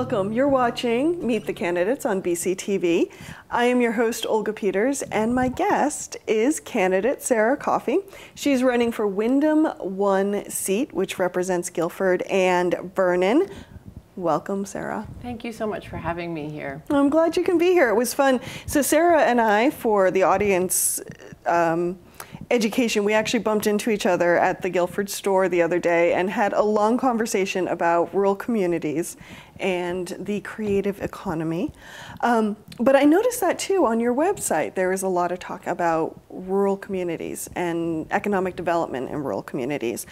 Welcome. You're watching Meet the Candidates on BCTV. I am your host, Olga Peters, and my guest is candidate Sara Coffey. She's running for Windham 1 seat, which represents Guilford and Vernon. Welcome, Sara. Thank you so much for having me here. I'm glad you can be here. It was fun. So Sara and I, for the audience education, we actually bumped into each other at the Guilford store the other day and had a long conversation about rural communities and the creative economy. But I noticed that too on your website. There is a lot of talk about rural communities and economic development in rural communities.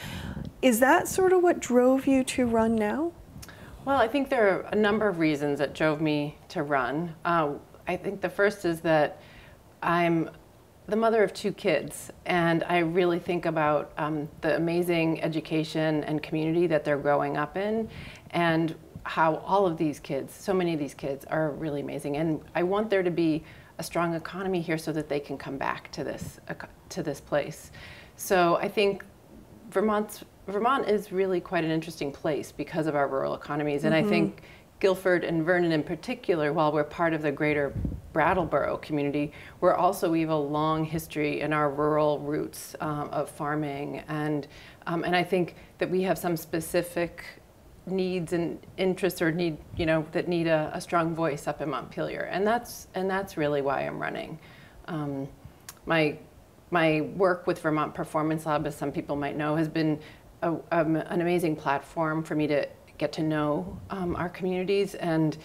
Is that sort of what drove you to run now? Well, I think there are a number of reasons that drove me to run. I think the first is that I'm the mother of 2 kids, and I really think about the amazing education and community that they're growing up in, and how all of these kids, so many of these kids, are really amazing. And I want there to be a strong economy here so that they can come back to this place. So I think Vermont is really quite an interesting place because of our rural economies, and I think Guilford and Vernon in particular, while we're part of the greater Brattleboro community, we have a long history in our rural roots of farming, and I think that we have some specific needs and interests that need a strong voice up in Montpelier, and that's really why I'm running. My work with Vermont Performance Lab, as some people might know, has been an amazing platform for me to get to know our communities, and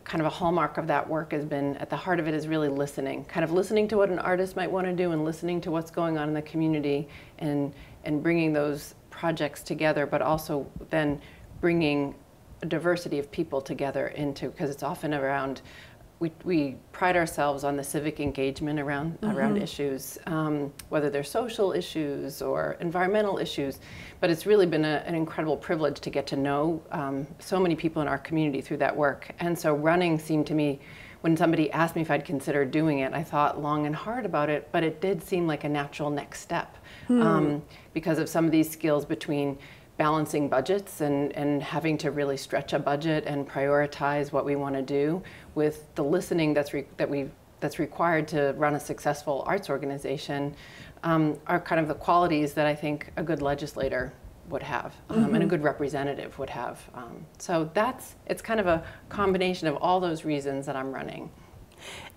kind of a hallmark of that work has been, at the heart of it is really listening, kind of listening to what an artist might want to do and listening to what's going on in the community, and bringing those projects together, but also then bringing a diversity of people together because it's often around, we pride ourselves on the civic engagement around issues, whether they're social issues or environmental issues, but it's really been an incredible privilege to get to know so many people in our community through that work. And so running seemed to me, when somebody asked me if I'd consider doing it, I thought long and hard about it, but it did seem like a natural next step because of some of these skills between balancing budgets and having to really stretch a budget and prioritize what we want to do, with the listening that's required to run a successful arts organization, are kind of the qualities that I think a good legislator would have, and a good representative would have. So it's kind of a combination of all those reasons that I'm running.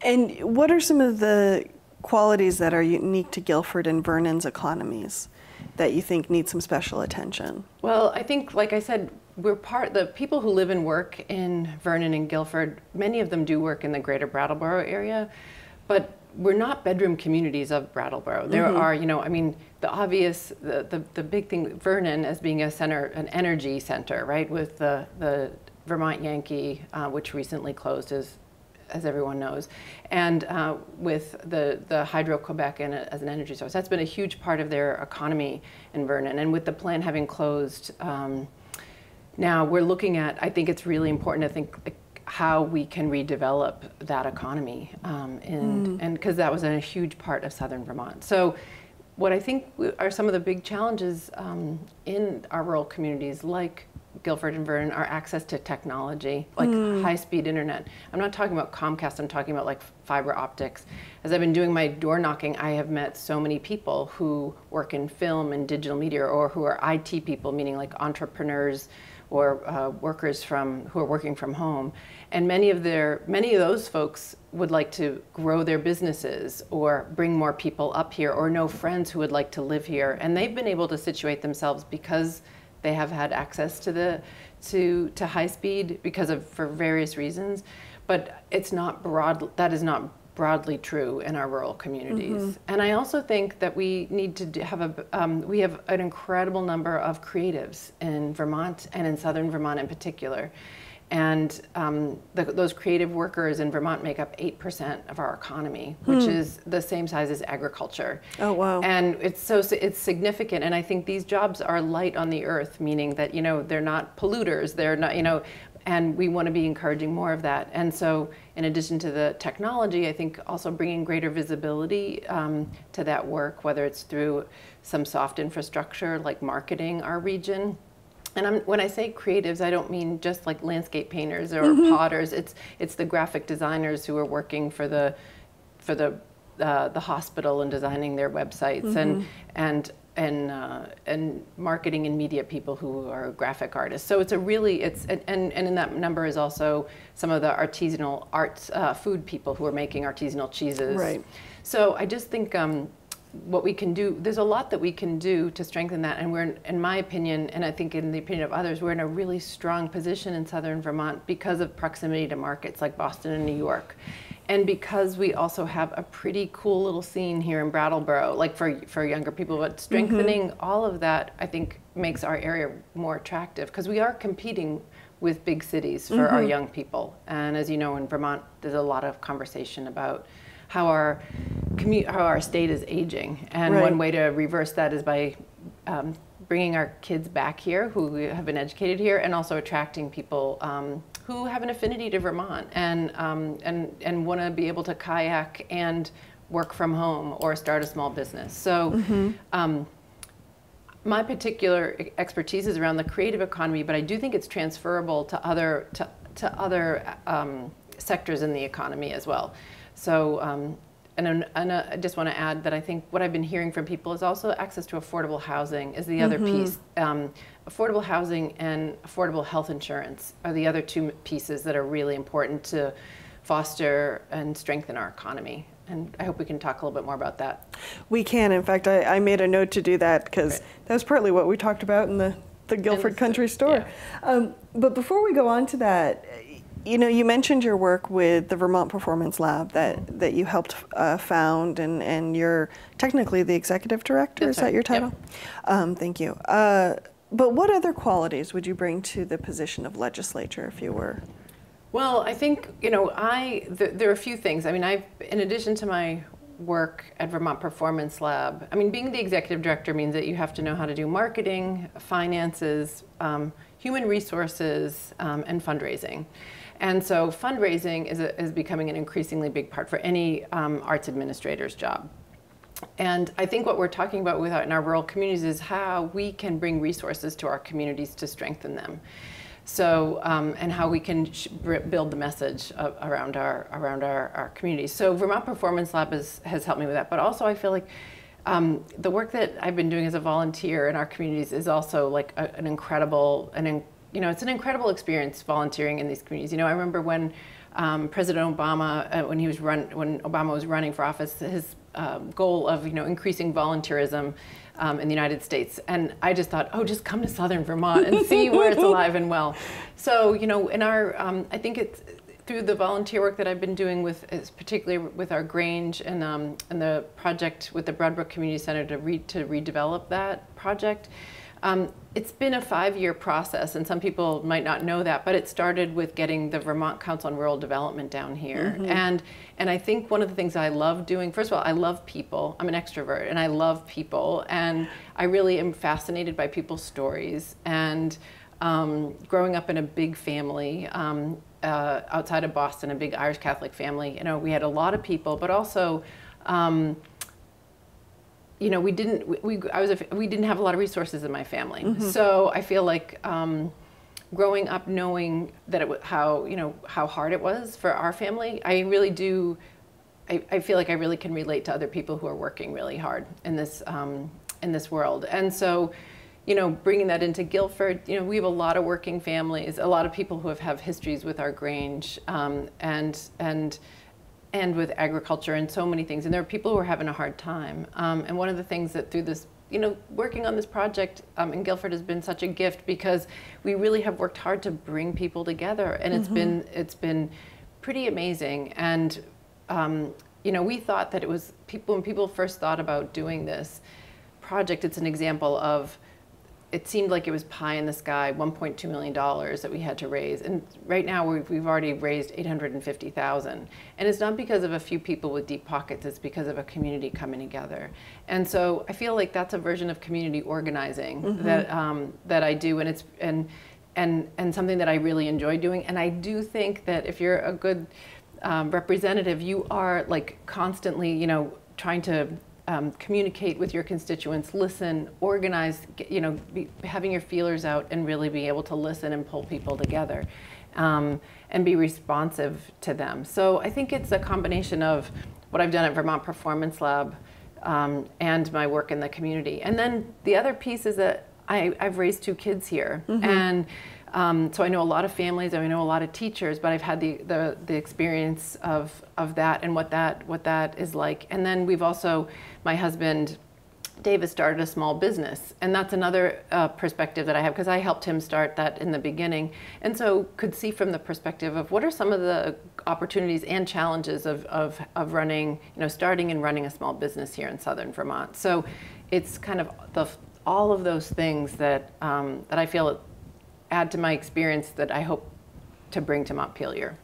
And what are some of the qualities that are unique to Guilford and Vernon's economies that you think need some special attention? Well, I think, like I said, the people who live and work in Vernon and Guilford, many of them do work in the greater Brattleboro area, but we're not bedroom communities of Brattleboro. There are, the obvious, the big thing, Vernon as being a center, an energy center, right, with the Vermont Yankee, which recently closed, as everyone knows, and with the Hydro-Quebec as an energy source. That's been a huge part of their economy in Vernon. And with the plant having closed, now we're looking at, I think it's really important to think how we can redevelop that economy, and because that was a huge part of southern Vermont. So what I think are some of the big challenges in our rural communities, like Guilford and Vernon, are access to technology, like high-speed internet. I'm not talking about Comcast, I'm talking about like fiber optics. As I've been doing my door knocking, I have met so many people who work in film and digital media, or who are IT people, meaning like entrepreneurs or workers who are working from home. And many of those folks would like to grow their businesses or bring more people up here, or know friends who would like to live here. And they've been able to situate themselves because they have had access to high speed for various reasons, but that is not broadly true in our rural communities. And I also think that we need to have we have an incredible number of creatives in Vermont, and in southern Vermont in particular. And those creative workers in Vermont make up 8% of our economy, which is the same size as agriculture. Oh, wow. And it's significant. And I think these jobs are light on the earth, meaning that, they're not polluters, they're not, and we want to be encouraging more of that. And so in addition to the technology, I think also bringing greater visibility to that work, whether it's through some soft infrastructure like marketing our region, And when I say creatives, I don't mean just like landscape painters or potters. It's the graphic designers who are working for the hospital and designing their websites, and marketing and media people who are graphic artists. So it's and in that number is also some of the artisanal arts, food people who are making artisanal cheeses. Right. So I just think what we can do, there's a lot that we can do to strengthen that, and we're, in my opinion, and I think in the opinion of others, we're in a really strong position in southern Vermont because of proximity to markets like Boston and New York. And because we also have a pretty cool little scene here in Brattleboro, like for younger people, but strengthening all of that, I think, makes our area more attractive, because we are competing with big cities for our young people. And as you know, in Vermont, there's a lot of conversation about how our state is aging. And one way to reverse that is by bringing our kids back here who have been educated here, and also attracting people who have an affinity to Vermont and want to be able to kayak and work from home or start a small business. So my particular expertise is around the creative economy, but I do think it's transferable to other sectors in the economy as well. So, and I just want to add that I think what I've been hearing from people is also access to affordable housing is the other piece. Affordable housing and affordable health insurance are the other two pieces that are really important to foster and strengthen our economy. And I hope we can talk a little bit more about that. We can. In fact, I made a note to do that, because that was partly what we talked about in the Guilford Country Store. Yeah. But before we go on to that, you know, you mentioned your work with the Vermont Performance Lab that you helped found, and you're technically the executive director. Is that your title? Yep. Thank you. But what other qualities would you bring to the position of legislature if you were? Well, I think, you know, there are a few things. I mean, in addition to my work at Vermont Performance Lab, I mean, being the executive director means that you have to know how to do marketing, finances, human resources, and fundraising. And so fundraising is becoming an increasingly big part for any arts administrator's job. And I think what we're talking about in our rural communities is how we can bring resources to our communities to strengthen them. So, and how we can build the message around our communities. So Vermont Performance Lab has helped me with that. But also I feel like the work that I've been doing as a volunteer in our communities is also like an incredible, you know, it's an incredible experience volunteering in these communities. You know, I remember when President Obama, when Obama was running for office, his goal of, you know, increasing volunteerism in the United States. And I just thought, oh, just come to southern Vermont and see where it's alive and well. So, you know, in our, I think it's through the volunteer work that I've been doing particularly with our Grange and the project with the Broadbrook Community Center to redevelop that project. It's been a 5-year process, and some people might not know that, but it started with getting the Vermont Council on Rural Development down here. And I think one of the things I love doing, first of all, I love people. I'm an extrovert, and I love people, and I really am fascinated by people's stories. And growing up in a big family outside of Boston, a big Irish Catholic family, you know, we had a lot of people, but also you know, we didn't have a lot of resources in my family. So I feel like growing up knowing that how hard it was for our family, I really do. I feel like I really can relate to other people who are working really hard in this world. And so, you know, bringing that into Guilford, you know, we have a lot of working families, a lot of people who have histories with our Grange, and with agriculture and so many things. And there are people who are having a hard time. And one of the things that through this, you know, working on this project in Guilford has been such a gift, because we really have worked hard to bring people together. And it's been pretty amazing. And, you know, we thought that it was when people first thought about doing this project, it's an example of, it seemed like it was pie in the sky, $1.2 million that we had to raise. And right now we've already raised $850,000. And it's not because of a few people with deep pockets, it's because of a community coming together. And so I feel like that's a version of community organizing that I do, and it's and something that I really enjoy doing. And I do think that if you're a good representative, you are like constantly, you know, trying to communicate with your constituents, listen, organize, having your feelers out and really be able to listen and pull people together and be responsive to them. So I think it's a combination of what I've done at Vermont Performance Lab and my work in the community. And then the other piece is that I've raised 2 kids here. And so I know a lot of families, I know a lot of teachers, but I've had the experience of that and what that is like. And then we've also, my husband, Davis, started a small business. And that's another perspective that I have, because I helped him start that in the beginning. And so could see from the perspective of what are some of the opportunities and challenges of running, starting and running a small business here in Southern Vermont. So it's kind of all of those things that I feel add to my experience that I hope to bring to Montpelier.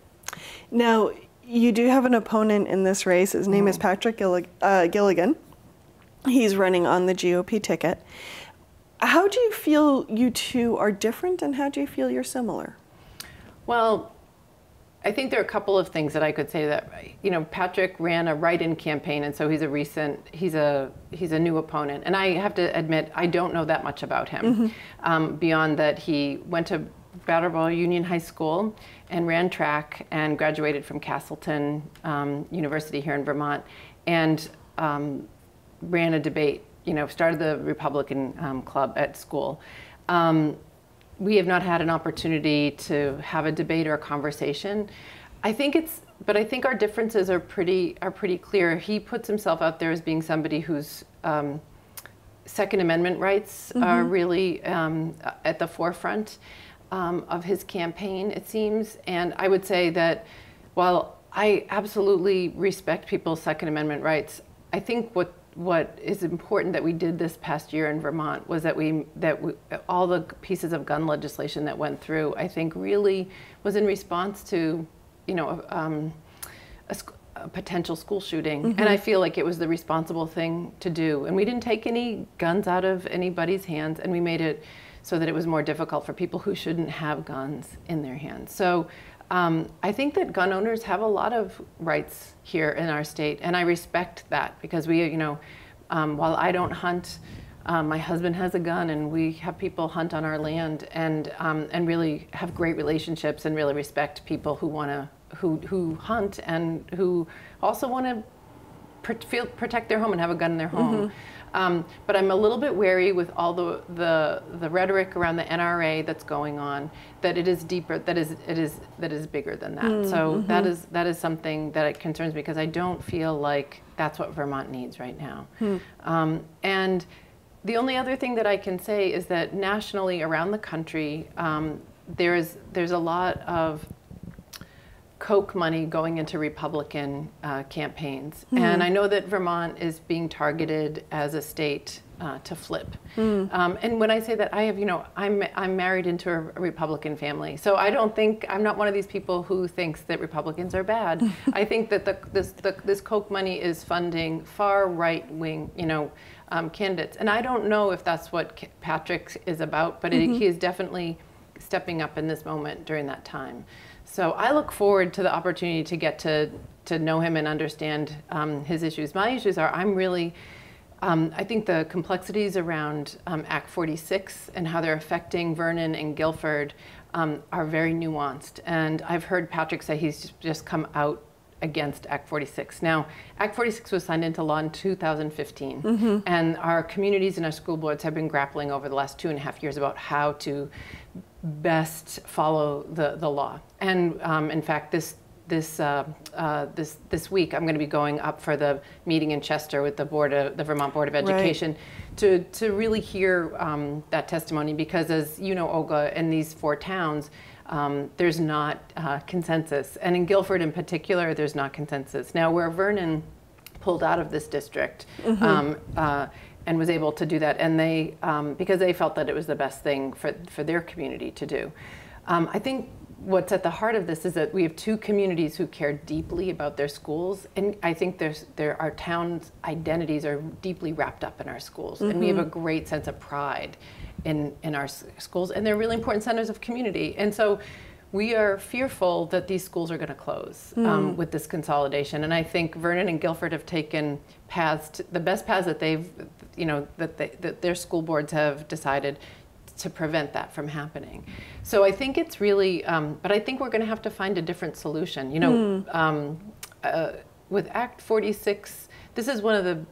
Now, you do have an opponent in this race. His name is Patrick Gilligan. He's running on the GOP ticket. How do you feel you two are different, and how do you feel you're similar? Well, I think there are a couple of things that I could say that, Patrick ran a write-in campaign, and so he's a new opponent. And I have to admit, I don't know that much about him, beyond that he went to Brattleboro Union High School and ran track and graduated from Castleton University here in Vermont, and ran a debate, started the Republican club at school. We have not had an opportunity to have a debate or a conversation. But I think our differences are pretty clear. He puts himself out there as being somebody whose Second Amendment rights are really at the forefront of his campaign, it seems. And I would say that while I absolutely respect people's Second Amendment rights, I think what is important that we did this past year in Vermont was that all the pieces of gun legislation that went through, I think, really was in response to, a potential school shooting. And I feel like it was the responsible thing to do. And we didn't take any guns out of anybody's hands, and we made it so that it was more difficult for people who shouldn't have guns in their hands. So I think that gun owners have a lot of rights here in our state, and I respect that, because we, while I don't hunt, my husband has a gun, and we have people hunt on our land, and really have great relationships, and really respect people who hunt and who also want to protect their home and have a gun in their home. But I'm a little bit wary with all the rhetoric around the NRA that's going on, that it is deeper, that is bigger than that. So that is something that it concerns me, because I don't feel like that's what Vermont needs right now. And the only other thing that I can say is that nationally around the country, there's a lot of Koch money going into Republican campaigns. And I know that Vermont is being targeted as a state to flip. And when I say that, I have, I'm married into a Republican family. So I'm not one of these people who thinks that Republicans are bad. I think that this Koch money is funding far right-wing, candidates. And I don't know if that's what Patrick is about, but he is definitely stepping up in this moment during that time. So I look forward to the opportunity to get to know him and understand his issues. My issues are, I think the complexities around Act 46 and how they're affecting Vernon and Guilford are very nuanced. And I've heard Patrick say he's just come out against Act 46. Now, Act 46 was signed into law in 2015, and our communities and our school boards have been grappling over the last 2.5 years about how to best follow the law. And in fact, this week I'm going to be going up for the meeting in Chester with the Vermont Board of Education, to really hear that testimony, because, as you know, Olga, in these 4 towns, there's not consensus, and in Guilford in particular, there's not consensus. Now, where Vernon pulled out of this district and was able to do that, and they because they felt that it was the best thing for their community to do. I think what's at the heart of this is that we have 2 communities who care deeply about their schools, and I think our town's identities are deeply wrapped up in our schools, and we have a great sense of pride in our schools, and they're really important centers of community. And so we are fearful that these schools are going to close with this consolidation. And I think Vernon and Guilford have taken paths, the best paths that they've, that their school boards have decided to prevent that from happening. So I think it's really, but I think we're going to have to find a different solution. With Act 46, this is one of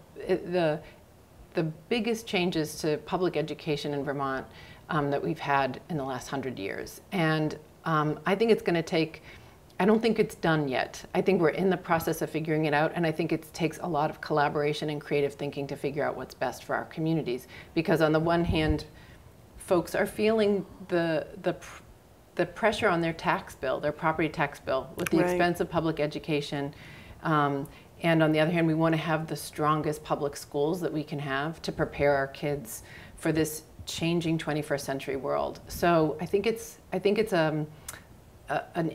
the biggest changes to public education in Vermont that we've had in the last 100 years. And I think it's going to take, I don't think it's done yet. I think we're in the process of figuring it out, and I think it takes a lot of collaboration and creative thinking to figure out what's best for our communities. Because on the one hand, folks are feeling the pressure on their tax bill, their property tax bill, with the expense of public education. And on the other hand, we want to have the strongest public schools that we can have to prepare our kids for this changing 21st century world. So I think it's an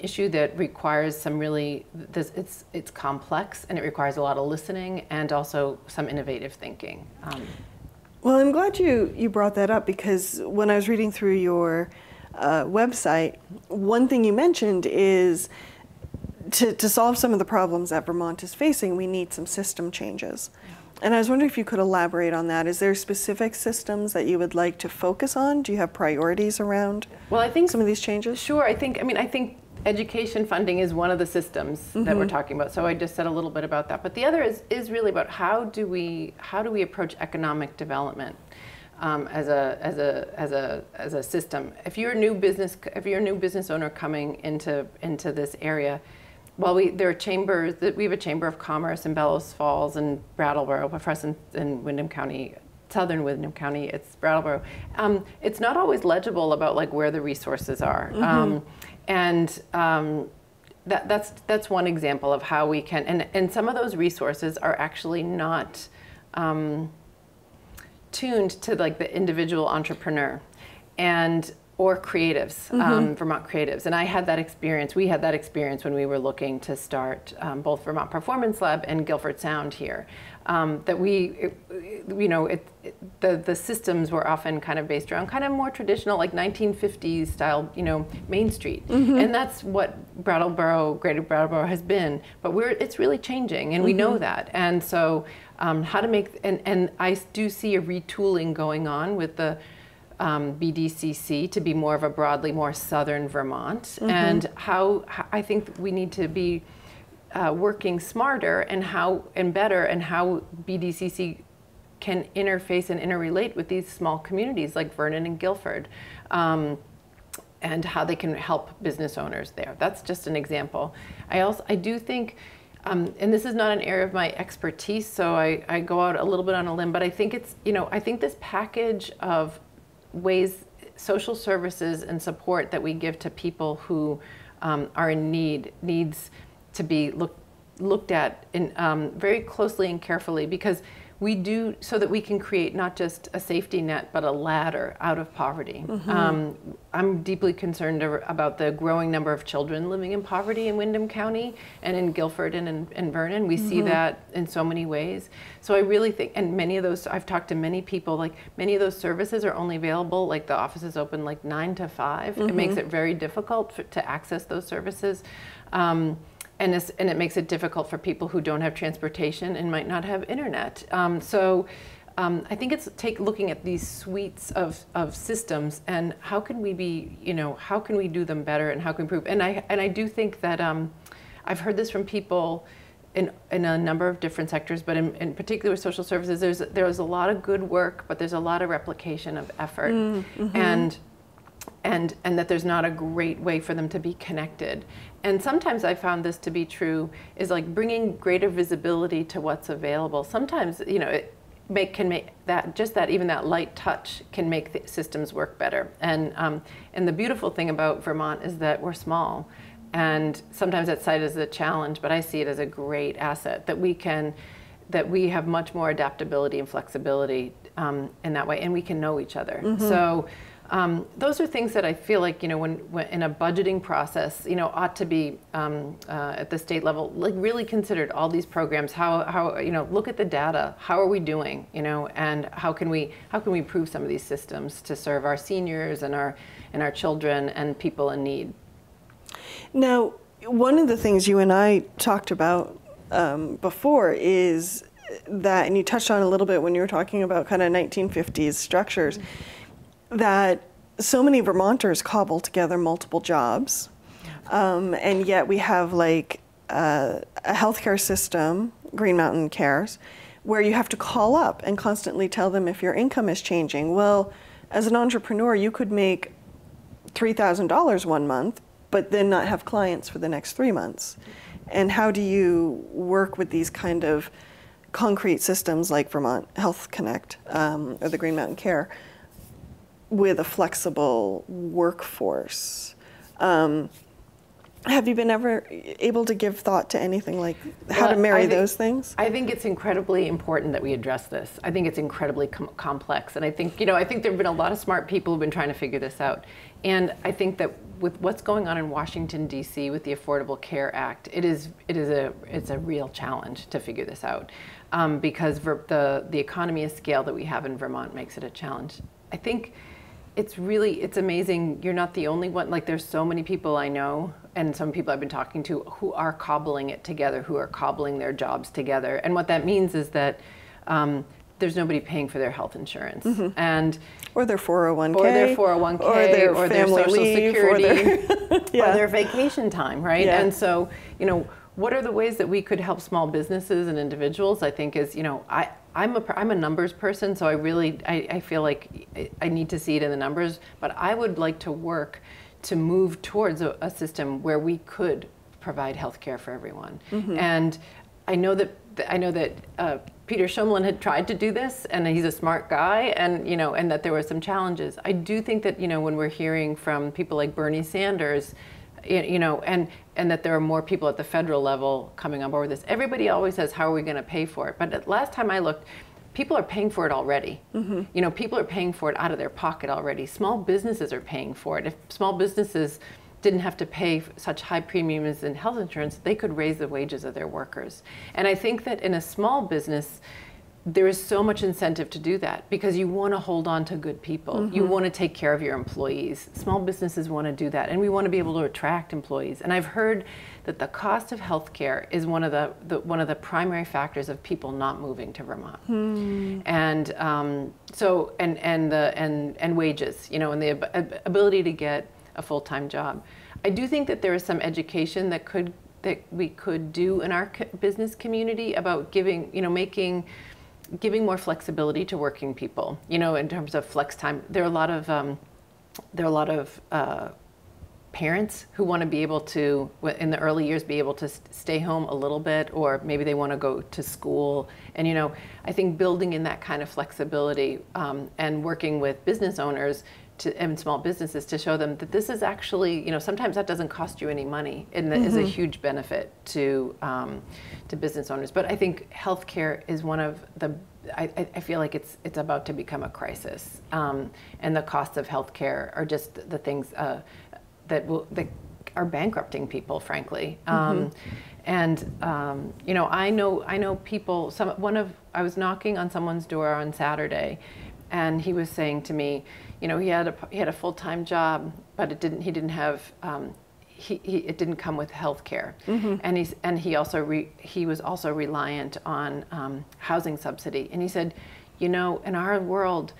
issue that requires some really, it's complex, and it requires a lot of listening and also some innovative thinking. Well, I'm glad you brought that up, because when I was reading through your website, one thing you mentioned is to solve some of the problems that Vermont is facing, we need some system changes. Yeah. And I was wondering if you could elaborate on that. Is there specific systems that you would like to focus on? Do you have priorities around some of these changes? Sure. I think education funding is one of the systems that we're talking about. So I just said a little bit about that. But the other is really about how do we approach economic development as a system. If you're a new business owner coming into this area, well, there are chambers. We have a chamber of commerce in Bellows Falls and Brattleboro, but for us in Windham County, southern Windham County, it's Brattleboro. It's not always legible about where the resources are, that's one example of how we can. And some of those resources are actually not tuned to the individual entrepreneur or creatives, Vermont creatives. And I had that experience, we had that experience when we were looking to start both Vermont Performance Lab and Guilford Sound here. That the systems were often kind of based around kind of more traditional, 1950s style, Main Street. And that's what Greater Brattleboro has been. But it's really changing, and we know that. And so how to make, and I do see a retooling going on with the BDCC to be more of a broadly more southern Vermont, and how I think we need to be working smarter and better, and how BDCC can interface and interrelate with these small communities like Vernon and Guilford, and how they can help business owners there. That's just an example. I do think, and this is not an area of my expertise, so I go out a little bit on a limb, but I think it's, I think this package of ways, social services and support that we give to people who are in need needs to be looked at very closely and carefully, because we do, so that we can create not just a safety net, but a ladder out of poverty. I'm deeply concerned about the growing number of children living in poverty in Windham County and in Guilford and in Vernon. We see that in so many ways. So I really think, and many of those, I've talked to many people, many of those services are only available, the offices open 9 to 5. It makes it very difficult to access those services. And it makes it difficult for people who don't have transportation and might not have internet. So I think it's looking at these suites of systems, and how can we be, how can we do them better, and how can we improve? And I do think that I've heard this from people in a number of different sectors, but in particular with social services, there's a lot of good work, but there's a lot of replication of effort, and that there's not a great way for them to be connected. And sometimes I found this to be true, is bringing greater visibility to what's available. Sometimes, can make that even that light touch can make the systems work better. And the beautiful thing about Vermont is that we're small, and sometimes that's cited as a challenge, but I see it as a great asset that we have much more adaptability and flexibility in that way, and we can know each other. So. Those are things that I feel like, when in a budgeting process, ought to be at the state level, really considered, all these programs, how look at the data, how are we doing, and how can we improve some of these systems to serve our seniors and our children and people in need. Now, one of the things you and I talked about before is that, and you touched on a little bit when you were talking about kind of 1950s structures, that so many Vermonters cobble together multiple jobs, and yet we have like a healthcare system, Green Mountain Cares, where you have to call up and constantly tell them if your income is changing. Well, as an entrepreneur, you could make $3,000 one month, but then not have clients for the next 3 months. And how do you work with these kind of concrete systems like Vermont Health Connect or the Green Mountain Care with a flexible workforce? Have you been ever able to give thought to anything like how to marry those things? I think it's incredibly important that we address this. I think it's incredibly complex, and I think there have been a lot of smart people who've been trying to figure this out. And I think that with what's going on in Washington D.C. with the Affordable Care Act, it's a real challenge to figure this out because the economy of scale that we have in Vermont makes it a challenge. I think it's amazing. You're not the only one. Like, there's so many people I know and some people I've been talking to who are cobbling it together, who are cobbling their jobs together. And what that means is that there's nobody paying for their health insurance. Mm-hmm. Or their 401k. Or their 401k. Or their social leave, security. Yeah. Or their vacation time, right? Yeah. And so, what are the ways that we could help small businesses and individuals? I think is, I'm a numbers person, so I feel like I need to see it in the numbers, but I would like to work to move towards a system where we could provide health care for everyone. Mm-hmm. And I know that Peter Shumlin had tried to do this, and he's a smart guy, and and that there were some challenges. I do think that when we're hearing from people like Bernie Sanders, and that there are more people at the federal level coming on board with this. Everybody always says, how are we going to pay for it? But last time I looked, people are paying for it already. Mm-hmm. People are paying for it out of their pocket already. Small businesses are paying for it. If small businesses didn't have to pay such high premiums in health insurance, they could raise the wages of their workers. And I think that in a small business, there is so much incentive to do that because you want to hold on to good people. Mm-hmm. You want to take care of your employees. Small businesses want to do that, and we want to be able to attract employees. And I've heard that the cost of healthcare is one of the primary factors of people not moving to Vermont. Hmm. And and wages, and the ability to get a full-time job. I do think that there is some education that we could do in our business community about giving more flexibility to working people, in terms of flex time. There are a lot of parents who want to be able to, in the early years, be able to stay home a little bit, or maybe they want to go to school. And I think building in that kind of flexibility and working with business owners and small businesses to show them that this is actually, sometimes that doesn't cost you any money, and that mm-hmm. is a huge benefit to business owners. But I think healthcare is one of the, I feel like it's about to become a crisis, and the costs of healthcare are just the things that are bankrupting people, frankly. Mm-hmm. I know people. I was knocking on someone's door on Saturday, and he was saying to me, he had a full-time job, but it didn't come with health care. Mm-hmm. And he was also reliant on housing subsidy. And he said, in our world,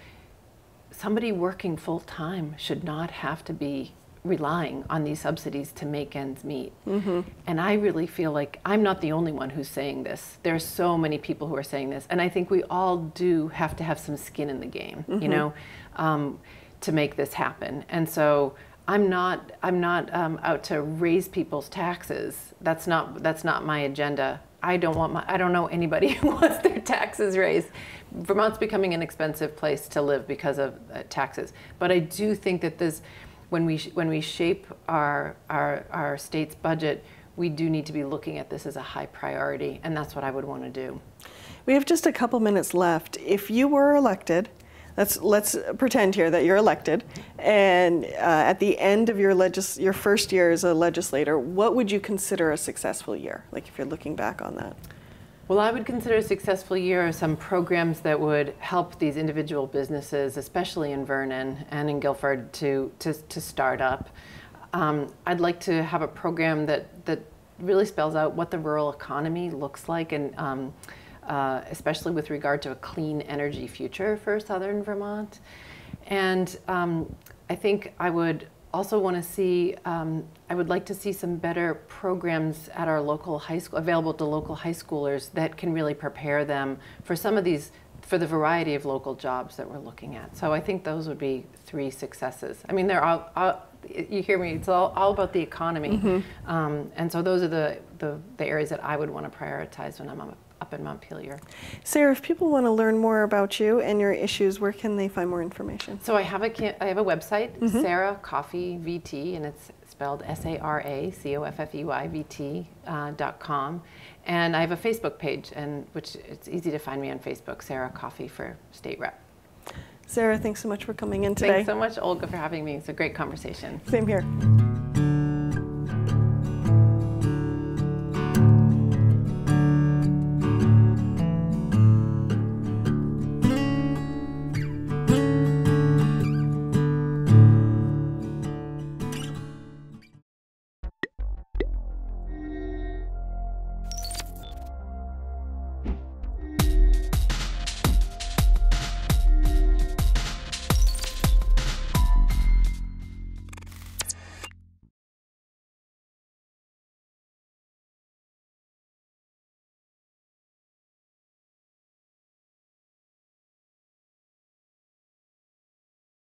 somebody working full-time should not have to be relying on these subsidies to make ends meet. Mm-hmm. And I really feel like I'm not the only one who's saying this. There are so many people who are saying this, and I think we all do have to have some skin in the game, mm-hmm. To make this happen. And so I'm not out to raise people's taxes. That's not my agenda. I don't know anybody who wants their taxes raised. Vermont's becoming an expensive place to live because of taxes. But I do think that when we shape our state's budget, we do need to be looking at this as a high priority, and that's what I would want to do. We have just a couple minutes left. If you were elected, let's pretend here that you're elected, and at the end of your first year as a legislator, what would you consider a successful year? Like, if you're looking back on that. Well, I would consider a successful year some programs that would help these individual businesses, especially in Vernon and in Guilford, to start up. I'd like to have a program that really spells out what the rural economy looks like, and especially with regard to a clean energy future for southern Vermont. And I think I would also want to see, I would like to see some better programs at our local high school, available to local high schoolers, that can really prepare them for some of these, for the variety of local jobs that we're looking at. So I think those would be 3 successes. I mean, they're all you hear me, it's all about the economy. Mm-hmm. And so those are the areas that I would want to prioritize when I'm up in Montpelier. Sara, if people want to learn more about you and your issues, where can they find more information? So I have a website, mm-hmm. Sara Coffey VT, and it's spelled SaraCoffeyVT.com. And I have a Facebook page, and which it's easy to find me on Facebook, Sara Coffey for State Rep. Sara, thanks so much for coming in today. Thanks so much, Olga, for having me. It's a great conversation. Same here.